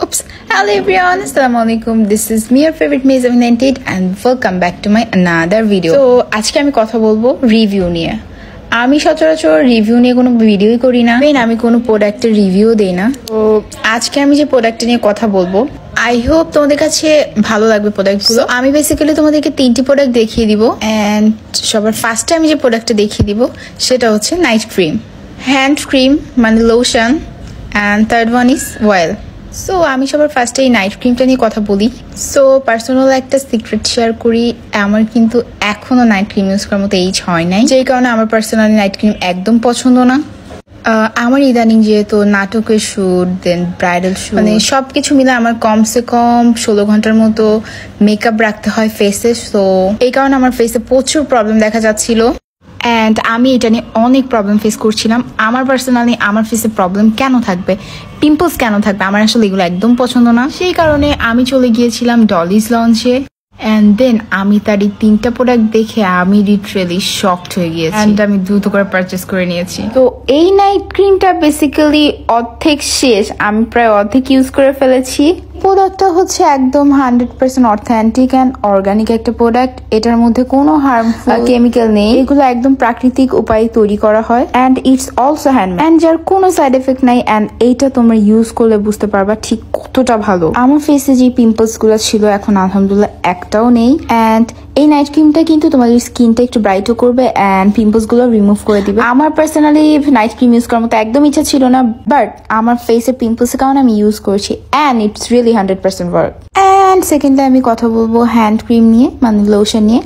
Oops. Hello everyone, Assalamualaikum. This is me, your favorite May798 and welcome back to my another video. So আজকে আমি কথা বলবো review নিয়ে। আমি সচরাচর রিভিউ নিয়ে কোনো ভিডিওই করি না, আমি কোনো প্রোডাক্টের রিভিউ দেই না। তো আজকে আমি যে প্রোডাক্ট নিয়ে কথা বলবো, আই হোপ তোমাদের কাছে ভালো লাগবে প্রোডাক্টগুলো। আমি বেসিক্যালি তোমাদেরকে 3টি প্রোডাক্ট দেখিয়ে দিব এন্ড সবার ফার্স্টে আমি যে প্রোডাক্টটা দেখিয়ে দিব সেটা হচ্ছে নাইট ক্রিম, হ্যান্ড ক্রিম মানে lotion, and third one is oil. So আমি সবার ফার্স্টে এই নাইট ক্রিমটা নিয়ে কথা বলি। সো পার্সোনাল একটা সিক্রেট শেয়ার করি, আমার কিন্তু এখনো নাইট ক্রিম ইউজ করার মতো এইজ হয় নাই, যেই কারণে আমার পার্সোনালি নাইট ক্রিম একদম পছন্দ না। আমার ইদানিং যেহেতু নাটকের শুট, দেন ব্রাইডাল শুট, মানে সবকিছু মিলে আমার কমসে কম 16 ঘন্টার মতো মেকআপ রাখতে হয় ফেসে। সো এই কারণে আমার ফেসে প্রচুর প্রবলেম দেখা যাচ্ছিল অ্যান্ড আমি এটা নিয়ে অনেক প্রবলেম ফেস করছিলাম। আমার পার্সোনালি আমার ফেসে প্রবলেম কেন থাকবে, পিম্পলস কেন থাকবে, আমার আসলে এগুলো একদম পছন্দ না। সেই কারণে আমি চলে গিয়েছিলাম ডলিজ লঞ্চে অ্যান্ড দেন আমি তার এই 3টা প্রোডাক্ট দেখে আমি লিটারেলি শকড হয়ে গিয়েছি অ্যান্ড আমি দ্রুত করে পারচেস করে নিয়েছি। তো এই নাইট ক্রিমটা বেসিক্যালি অর্ধেক শেষ, আমি প্রায় অর্ধেক ইউজ করে ফেলেছি। প্রোডাক্টটা হচ্ছে একদম 100% অথেন্টিক অ্যান্ড অর্গানিক একটা প্রোডাক্ট। এটার মধ্যে কোনো হার্মফুল কেমিক্যাল নেই, এগুলো একদম প্রাকৃতিক উপায়ে তৈরি করা হয় and it's also handmade and যার কোনো সাইড এফেক্ট নাই অ্যান্ড এইটা তোমরা ইউজ করলে বুঝতে পারবা ঠিক কতটা ভালো। আমার ফেসে যে পিম্পলস গুলো ছিল এখন আলহামদুলিল্লাহ একটাও নেই অ্যান্ড এই নাইট ক্রিমটা কিন্তু তোমাদের স্কিনটা একটু ব্রাইটও করবে অ্যান্ড পিম্পলস গুলো রিমুভ করে দিবে। আমার পার্সোনালি নাইট ক্রিম ইউজ করার মতো একদম ইচ্ছা ছিল না, বাট আমার ফেসে পিম্পলস এর কারণে আমি ইউজ করেছি and it's really 100% work. And secondly আমি কথা বলবো হ্যান্ড ক্রিম নিয়ে, মানে লোশন নিয়ে।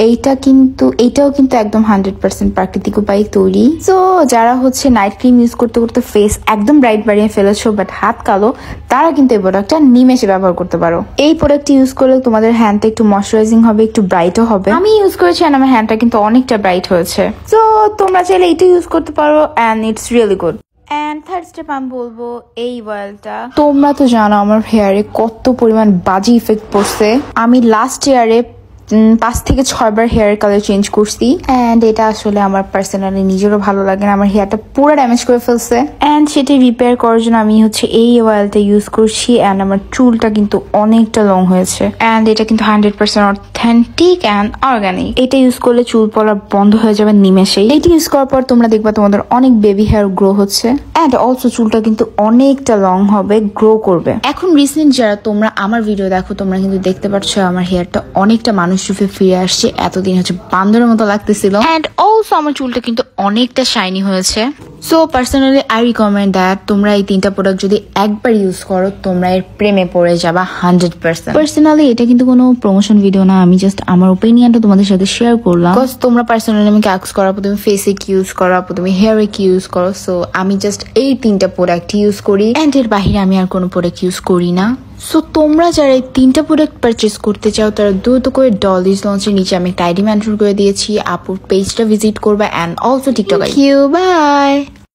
এইটাও কিন্তু একদম 100% প্রাকৃতিক উপায়ে তৈরি। তো যারা হচ্ছে নাইট ক্রিম ইউজ করতে করতে ফেস একদম ব্রাইট বাড়িয়ে ফেলেছো বাট হাত কালো, তারা কিন্তু এই প্রোডাক্টটা নিমেষে ব্যবহার করতে পারো। এই প্রোডাক্টটি ইউজ করলে তোমাদের হ্যান্ডটা একটু ময়শ্চারাইজিং হবে, একটু ব্রাইটও হবে। আমি ইউজ করেছি আর আমার হ্যান্ডটা কিন্তু অনেকটা ব্রাইট হয়েছে। তো তোমরা চাইলে এইটা ইউজ করতে পারো and it's really good. And third step আমি বলবো এই অয়েলটা। তোমরা তো জানো আমার হেয়ারে কত পরিমাণ বাজে ইফেক্ট পড়ছে। আমি লাস্ট ইয়ারে 5 থেকে 6 বার হেয়ার কালার চেঞ্জ করছি অ্যান্ড এটা আসলে আমার পার্সোনালি নিজেরও ভালো লাগে না, আমার হেয়ারটা পুরো ড্যামেজ করে ফেলছে অ্যান্ড সেটা রিপেয়ার করার জন্য আমি হচ্ছে এই অয়েলটা ইউজ করছি অ্যান্ড আমার চুলটা কিন্তু অনেকটা লং হয়েছে অ্যান্ড এটা কিন্তু 100% অথেন্টিক অ্যান্ড অর্গানিক। এটা ইউজ করলে চুল পড়া বন্ধ হয়ে যাবে নিমেষেই। এটা ইউজ করার পর তোমরা দেখবা তোমাদের অনেক বেবি হেয়ার গ্রো হচ্ছে অ্যান্ড অলসো চুলটা কিন্তু অনেকটা লং হবে, গ্রো করবে। এখন রিসেন্ট যারা তোমরা আমার ভিডিও দেখো তোমরা কিন্তু দেখতে পাচ্ছ আমার হেয়ারটা অনেকটা মানুষ রূপে ফিরে আসছে। এতদিন হচ্ছে বান্দরের মতো লাগতেছিল এন্ড অলসো আমার চুলটা কিন্তু অনেকটা শাইনি হয়েছে। So personally I recommend that তোমরা এই 3টা প্রোডাক্ট যদি একবার ইউজ করো তোমরা এর প্রেমে পড়ে যাবা 100%। পার্সোনালি এটা কিন্তু কোনো প্রমোশন ভিডিও না, আমি জাস্ট আমার ওপিনিয়নটা তোমাদের সাথে শেয়ার করলাম। বিকজ তোমরা পার্সোনালি আমাকে আস্ক করা তুমি ফেসে কি ইউজ করো, তুমি হেয়ারে কি ইউজ করো। সো আমি জাস্ট এই 3টা প্রোডাক্ট ইউজ করি এন্ড এর বাহিরে আমি আর কোনো প্রোডাক্ট ইউজ করি না। সো তোমরা যারা এই 3টা প্রোডাক্ট পারচেস করতে চাও তারা দ্রুত করে ডলিজ লঞ্চের নিচে আমি একটা আইডি মেনশন করে দিয়েছি, আপুর পেজটা ভিজিট করবা অ্যান্ড অলসো টিকটক। বাই।